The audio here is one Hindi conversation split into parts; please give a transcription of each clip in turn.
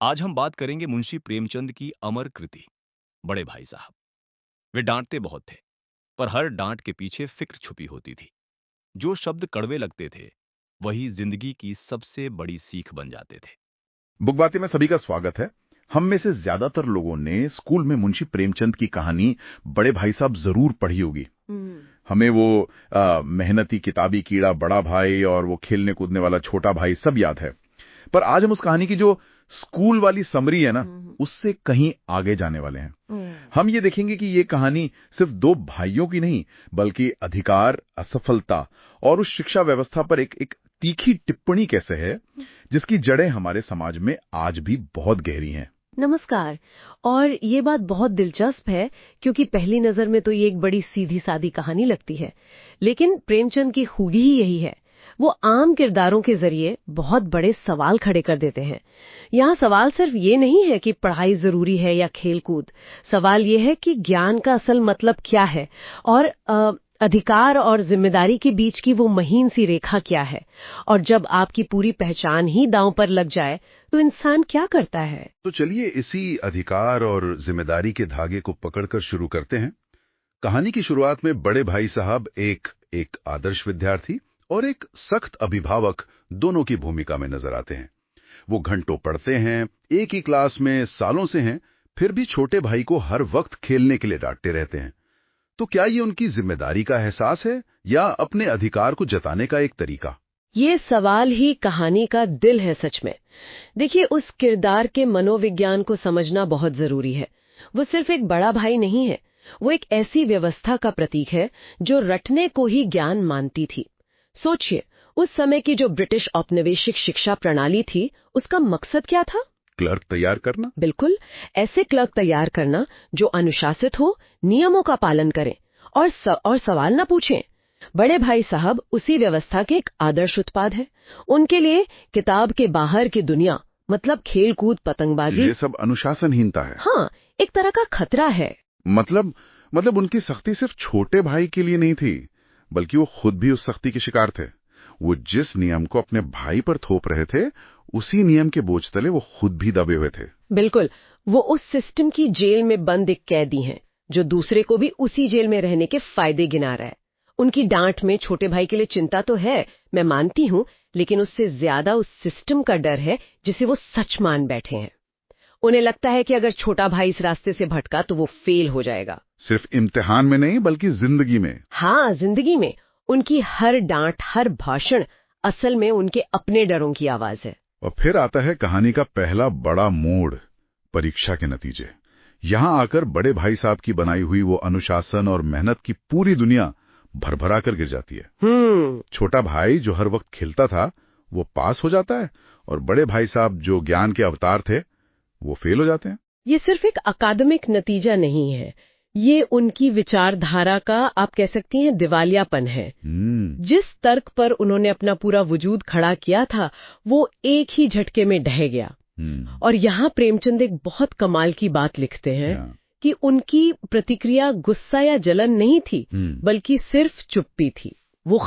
आज हम बात करेंगे मुंशी प्रेमचंद की अमर कृति बड़े भाई साहब। वे डांटते बहुत थे, पर हर डांट के पीछे फिक्र छुपी होती थी। जो शब्द कड़वे लगते थे, वही जिंदगी की सबसे बड़ी सीख बन जाते थे। बुकबाती में सभी का स्वागत है। हम में से ज्यादातर लोगों ने स्कूल में मुंशी प्रेमचंद की कहानी बड़े भाई साहब जरूर पढ़ी होगी। हमें वो मेहनती किताबी कीड़ा बड़ा भाई और वो खेलने कूदने वाला छोटा भाई सब याद है। पर आज हम उस कहानी की जो स्कूल वाली समरी है ना, उससे कहीं आगे जाने वाले हैं। हम ये देखेंगे कि ये कहानी सिर्फ दो भाइयों की नहीं, बल्कि अधिकार, असफलता और उस शिक्षा व्यवस्था पर एक तीखी टिप्पणी कैसे है, जिसकी जड़ें हमारे समाज में आज भी बहुत गहरी हैं। नमस्कार। और ये बात बहुत दिलचस्प है क्योंकि पहली नजर में तो ये एक बड़ी सीधी सादी कहानी लगती है, लेकिन प्रेमचंद की खूबी ही यही है। वो आम किरदारों के जरिए बहुत बड़े सवाल खड़े कर देते हैं। यहाँ सवाल सिर्फ ये नहीं है कि पढ़ाई जरूरी है या खेलकूद। सवाल ये है कि ज्ञान का असल मतलब क्या है और अधिकार और जिम्मेदारी के बीच की वो महीन सी रेखा क्या है। और जब आपकी पूरी पहचान ही दांव पर लग जाए तो इंसान क्या करता है। तो चलिए इसी अधिकार और जिम्मेदारी के धागे को पकड़कर शुरू करते हैं। कहानी की शुरुआत में बड़े भाई साहब एक आदर्श विद्यार्थी और एक सख्त अभिभावक दोनों की भूमिका में नजर आते हैं। वो घंटों पढ़ते हैं, एक ही क्लास में सालों से हैं, फिर भी छोटे भाई को हर वक्त खेलने के लिए डांटते रहते हैं। तो क्या ये उनकी जिम्मेदारी का एहसास है या अपने अधिकार को जताने का एक तरीका? ये सवाल ही कहानी का दिल है सच में। देखिए, उस किरदार के मनोविज्ञान को समझना बहुत जरूरी है। वो सिर्फ एक बड़ा भाई नहीं है, वो एक ऐसी व्यवस्था का प्रतीक है जो रटने को ही ज्ञान मानती थी। सोचिए, उस समय की जो ब्रिटिश औपनिवेशिक शिक्षा प्रणाली थी, उसका मकसद क्या था? क्लर्क तैयार करना। बिल्कुल, ऐसे क्लर्क तैयार करना जो अनुशासित हो, नियमों का पालन करें और सवाल ना पूछें। बड़े भाई साहब उसी व्यवस्था के एक आदर्श उत्पाद है। उनके लिए किताब के बाहर की दुनिया मतलब खेल कूद, पतंगबाजी, ये सब अनुशासनहीनता है। हाँ, एक तरह का खतरा है। मतलब उनकी सख्ती सिर्फ छोटे भाई के लिए नहीं थी, बल्कि वो खुद भी उस सख्ती के शिकार थे। वो जिस नियम को अपने भाई पर थोप रहे थे, उसी नियम के बोझ तले वो खुद भी दबे हुए थे। बिल्कुल, वो उस सिस्टम की जेल में बंद एक कैदी हैं, जो दूसरे को भी उसी जेल में रहने के फायदे गिना रहा है। उनकी डांट में छोटे भाई के लिए चिंता तो है, मैं मानती हूँ, लेकिन उससे ज्यादा उस सिस्टम का डर है जिसे वो सच मान बैठे हैं। उन्हें लगता है कि अगर छोटा भाई इस रास्ते से भटका तो वो फेल हो जाएगा। सिर्फ इम्तिहान में नहीं, बल्कि जिंदगी में। हाँ, जिंदगी में। उनकी हर डांट, हर भाषण असल में उनके अपने डरों की आवाज है। और फिर आता है कहानी का पहला बड़ा मोड़, परीक्षा के नतीजे। यहाँ आकर बड़े भाई साहब की बनाई हुई वो अनुशासन और मेहनत की पूरी दुनिया भरभरा कर गिर जाती है। छोटा भाई जो हर वक्त खेलता था, वो पास हो जाता है, और बड़े भाई साहब जो ज्ञान के अवतार थे, वो फेल हो जाते हैं। ये सिर्फ एक अकादमिक नतीजा नहीं है, ये उनकी विचारधारा का, आप कह सकती हैं, दिवालियापन है। जिस तर्क पर उन्होंने अपना पूरा वजूद खड़ा किया था, वो एक ही झटके में ढह गया। और यहाँ प्रेमचंद एक बहुत कमाल की बात लिखते हैं कि उनकी प्रतिक्रिया गुस्सा या जलन नहीं थी, बल्कि सिर्फ चुप्पी थी। वो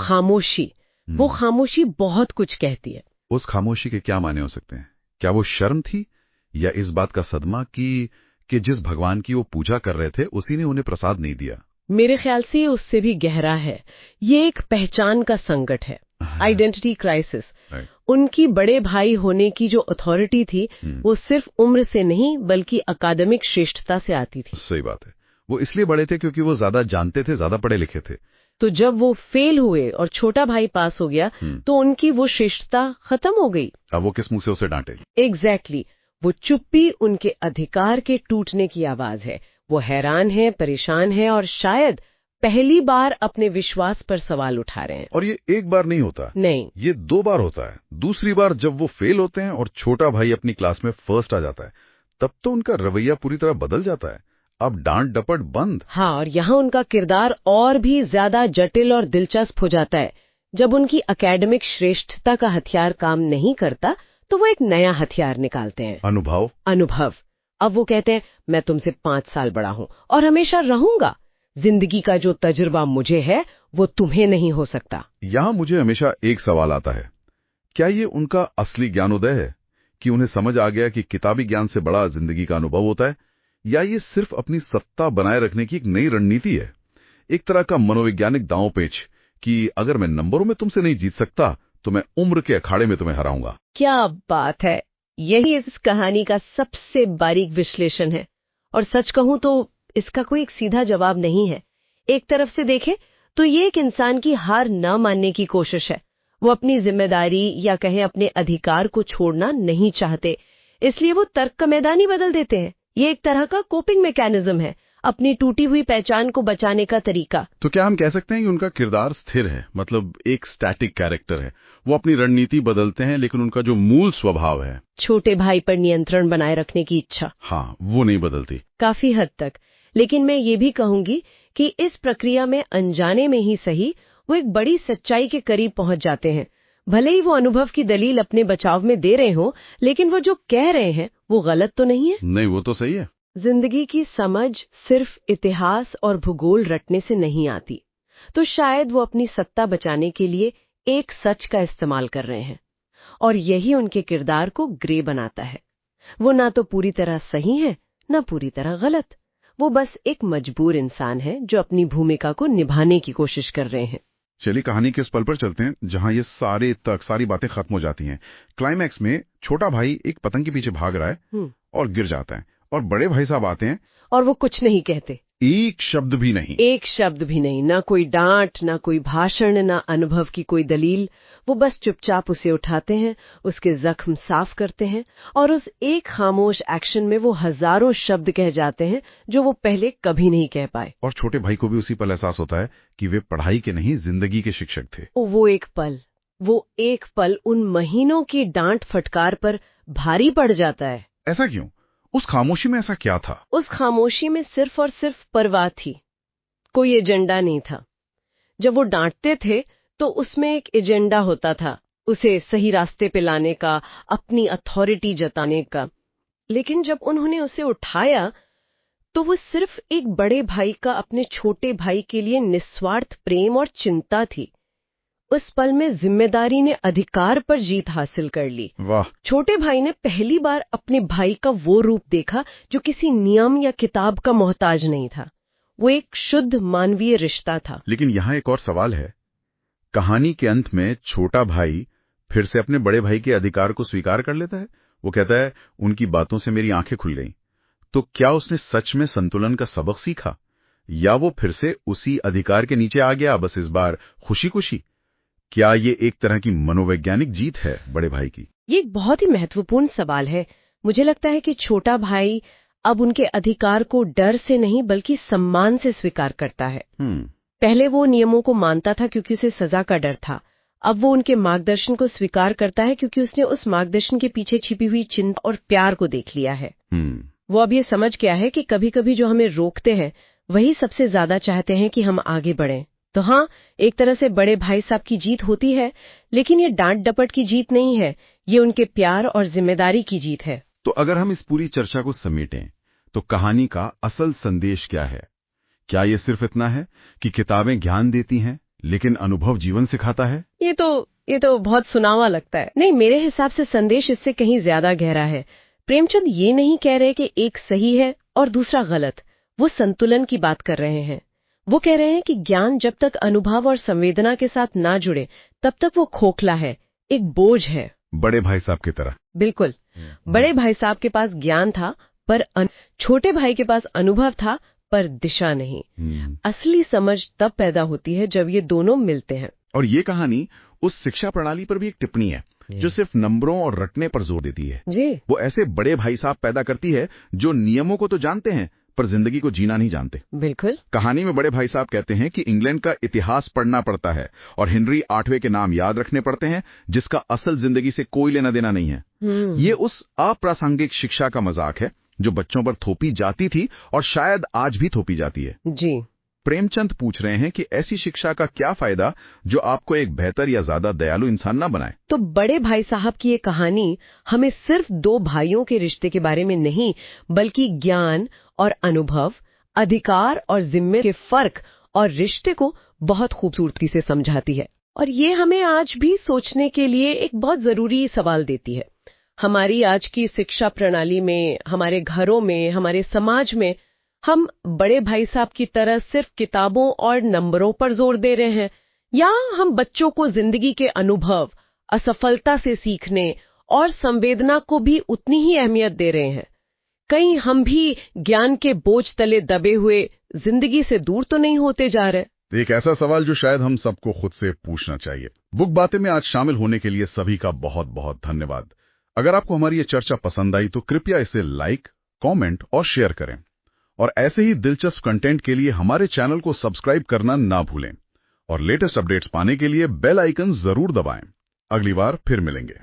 खामोशी बहुत कुछ कहती है। उस खामोशी के क्या माने हो सकते हैं? क्या वो शर्म थी, या इस बात का सदमा कि जिस भगवान की वो पूजा कर रहे थे, उसी ने उन्हें प्रसाद नहीं दिया? मेरे ख्याल से उससे भी गहरा है। ये एक पहचान का संकट है, आइडेंटिटी क्राइसिस। उनकी बड़े भाई होने की जो अथॉरिटी थी, वो सिर्फ उम्र से नहीं, बल्कि अकादमिक श्रेष्ठता से आती थी। सही बात है। वो इसलिए बड़े थे क्योंकि वो ज्यादा जानते थे, ज्यादा पढ़े लिखे थे। तो जब वो फेल हुए और छोटा भाई पास हो गया, तो उनकी वो श्रेष्ठता खत्म हो गई। अब वो किस मुंह से उसे डांटे? एग्जैक्टली। वो चुप्पी उनके अधिकार के टूटने की आवाज है। वो हैरान है, परेशान है, और शायद पहली बार अपने विश्वास पर सवाल उठा रहे हैं। और ये एक बार नहीं होता, नहीं, ये 2 बार होता है। दूसरी बार जब वो फेल होते हैं और छोटा भाई अपनी क्लास में फर्स्ट आ जाता है, तब तो उनका रवैया पूरी तरह बदल जाता है। अब डांट डपट बंद। हाँ, और यहाँ उनका किरदार और भी ज्यादा जटिल और दिलचस्प हो जाता है। जब उनकी एकेडमिक श्रेष्ठता का हथियार काम नहीं करता, तो वो एक नया हथियार निकालते हैं, अनुभव। अब वो कहते हैं, मैं तुमसे 5 साल बड़ा हूँ और हमेशा रहूंगा। जिंदगी का जो तजुर्बा मुझे है, वो तुम्हें नहीं हो सकता। यहाँ मुझे हमेशा एक सवाल आता है, क्या ये उनका असली ज्ञानोदय है, कि उन्हें समझ आ गया कि किताबी ज्ञान से बड़ा जिंदगी का अनुभव होता है, या ये सिर्फ अपनी सत्ता बनाए रखने की एक नई रणनीति है, एक तरह का मनोवैज्ञानिक दांवपेच कि अगर मैं नंबरों में तुमसे नहीं जीत सकता तो मैं उम्र के अखाड़े में तुम्हें हराऊंगा। क्या बात है, यही इस कहानी का सबसे बारीक विश्लेषण है। और सच कहूं तो इसका कोई एक सीधा जवाब नहीं है। एक तरफ से देखें तो ये एक इंसान की हार न मानने की कोशिश है। वो अपनी जिम्मेदारी या कहें अपने अधिकार को छोड़ना नहीं चाहते, इसलिए वो तर्क का मैदान ही बदल देते हैं। ये एक तरह का कोपिंग मैकेनिज्म है, अपनी टूटी हुई पहचान को बचाने का तरीका। तो क्या हम कह सकते हैं कि उनका किरदार स्थिर है, मतलब एक स्टैटिक कैरेक्टर है? वो अपनी रणनीति बदलते हैं लेकिन उनका जो मूल स्वभाव है, छोटे भाई पर नियंत्रण बनाए रखने की इच्छा, हाँ, वो नहीं बदलती। काफी हद तक। लेकिन मैं ये भी कहूंगी कि इस प्रक्रिया में अनजाने में ही सही वो एक बड़ी सच्चाई के करीब पहुंच जाते हैं। भले ही वो अनुभव की दलील अपने बचाव में दे रहे हो, लेकिन वो जो कह रहे हैं वो गलत तो नहीं है। नहीं, वो तो सही है। जिंदगी की समझ सिर्फ इतिहास और भूगोल रटने से नहीं आती, तो शायद वो अपनी सत्ता बचाने के लिए एक सच का इस्तेमाल कर रहे हैं, और यही उनके किरदार को ग्रे बनाता है। वो ना तो पूरी तरह सही है, ना पूरी तरह गलत। वो बस एक मजबूर इंसान है जो अपनी भूमिका को निभाने की कोशिश कर रहे हैं। चलिए कहानी के उस पल पर चलते हैं जहां ये सारी बातें खत्म हो जाती हैं। क्लाइमैक्स में छोटा भाई एक पतंग के पीछे भाग रहा है और गिर जाता है, और बड़े भाई साहब आते हैं और वो कुछ नहीं कहते, एक शब्द भी नहीं। एक शब्द भी नहीं, ना कोई डांट, ना कोई भाषण, ना अनुभव की कोई दलील। वो बस चुपचाप उसे उठाते हैं, उसके जख्म साफ करते हैं, और उस एक खामोश एक्शन में वो हजारों शब्द कह जाते हैं जो वो पहले कभी नहीं कह पाए। और छोटे भाई को भी उसी पल एहसास होता है कि वे पढ़ाई के नहीं, जिंदगी के शिक्षक थे। वो एक पल उन महीनों की डांट फटकार पर भारी पड़ जाता है। ऐसा क्यों? उस खामोशी में ऐसा क्या था? उस खामोशी में सिर्फ और सिर्फ परवाह थी, कोई एजेंडा नहीं था। जब वो डांटते थे तो उसमें एक एजेंडा होता था, उसे सही रास्ते पे लाने का, अपनी अथॉरिटी जताने का। लेकिन जब उन्होंने उसे उठाया तो वो सिर्फ एक बड़े भाई का अपने छोटे भाई के लिए निस्वार्थ प्रेम और चिंता थी। उस पल में जिम्मेदारी ने अधिकार पर जीत हासिल कर ली। वाह! छोटे भाई ने पहली बार अपने भाई का वो रूप देखा जो किसी नियम या किताब का मोहताज नहीं था। वो एक शुद्ध मानवीय रिश्ता था। लेकिन यहाँ एक और सवाल है। कहानी के अंत में छोटा भाई फिर से अपने बड़े भाई के अधिकार को स्वीकार कर लेता है। वो कहता है, उनकी बातों से मेरी आंखें खुल गईं। तो क्या उसने सच में संतुलन का सबक सीखा, या वो फिर से उसी अधिकार के नीचे आ गया, बस इस बार खुशी खुशी? क्या ये एक तरह की मनोवैज्ञानिक जीत है बड़े भाई की? ये एक बहुत ही महत्वपूर्ण सवाल है। मुझे लगता है कि छोटा भाई अब उनके अधिकार को डर से नहीं बल्कि सम्मान से स्वीकार करता है। पहले वो नियमों को मानता था क्योंकि उसे सजा का डर था। अब वो उनके मार्गदर्शन को स्वीकार करता है क्योंकि उसने उस मार्गदर्शन के पीछे छिपी हुई चिंता और प्यार को देख लिया है। वो अब ये समझ गया है कि कभी कभी जो हमें रोकते हैं वही सबसे ज्यादा चाहते हैं कि हम आगे बढ़ें। तो हाँ, एक तरह से बड़े भाई साहब की जीत होती है, लेकिन ये डांट डपट की जीत नहीं है, ये उनके प्यार और जिम्मेदारी की जीत है। तो अगर हम इस पूरी चर्चा को समेटें तो कहानी का असल संदेश क्या है? क्या ये सिर्फ इतना है कि किताबें ज्ञान देती हैं लेकिन अनुभव जीवन सिखाता है? ये तो बहुत सुनावा लगता है। नहीं, मेरे हिसाब से संदेश इससे कहीं ज्यादा गहरा है। प्रेमचंद ये नहीं कह रहे कि एक सही है और दूसरा गलत। वो संतुलन की बात कर रहे हैं। वो कह रहे हैं कि ज्ञान जब तक अनुभव और संवेदना के साथ ना जुड़े तब तक वो खोखला है, एक बोझ है। बड़े भाई साहब की तरह। बिल्कुल। बड़े भाई साहब के पास ज्ञान था पर छोटे भाई के पास अनुभव था पर दिशा नहीं। असली समझ तब पैदा होती है जब ये दोनों मिलते हैं। और ये कहानी उस शिक्षा प्रणाली पर भी एक टिप्पणी है जो सिर्फ नंबरों और रटने पर जोर देती है। जी। वो ऐसे बड़े भाई साहब पैदा करती है जो नियमों को तो जानते हैं पर जिंदगी को जीना नहीं जानते। बिल्कुल। कहानी में बड़े भाई साहब कहते हैं कि इंग्लैंड का इतिहास पढ़ना पड़ता है और हेनरी 8वें के नाम याद रखने पड़ते हैं जिसका असल जिंदगी से कोई लेना देना नहीं है। ये उस अप्रासंगिक शिक्षा का मजाक है जो बच्चों पर थोपी जाती थी और शायद आज भी थोपी जाती है। जी। प्रेमचंद पूछ रहे हैं कि ऐसी शिक्षा का क्या फायदा जो आपको एक बेहतर या ज्यादा दयालु इंसान ना बनाए। तो बड़े भाई साहब की ये कहानी हमें सिर्फ दो भाइयों के रिश्ते के बारे में नहीं बल्कि ज्ञान और अनुभव, अधिकार और जिम्मे के फर्क और रिश्ते को बहुत खूबसूरती से समझाती है। और ये हमें आज भी सोचने के लिए एक बहुत जरूरी सवाल देती है। हमारी आज की शिक्षा प्रणाली में, हमारे घरों में, हमारे समाज में हम बड़े भाई साहब की तरह सिर्फ किताबों और नंबरों पर जोर दे रहे हैं, या हम बच्चों को जिंदगी के अनुभव, असफलता से सीखने और संवेदना को भी उतनी ही अहमियत दे रहे हैं? कहीं हम भी ज्ञान के बोझ तले दबे हुए जिंदगी से दूर तो नहीं होते जा रहे? एक ऐसा सवाल जो शायद हम सबको खुद से पूछना चाहिए। बुक बातें में आज शामिल होने के लिए सभी का बहुत बहुत धन्यवाद। अगर आपको हमारी ये चर्चा पसंद आई तो कृपया इसे लाइक, कमेंट और शेयर करें। और ऐसे ही दिलचस्प कंटेंट के लिए हमारे चैनल को सब्सक्राइब करना ना भूलें और लेटेस्ट अपडेट्स पाने के लिए बेल आइकन जरूर दबाएं। अगली बार फिर मिलेंगे।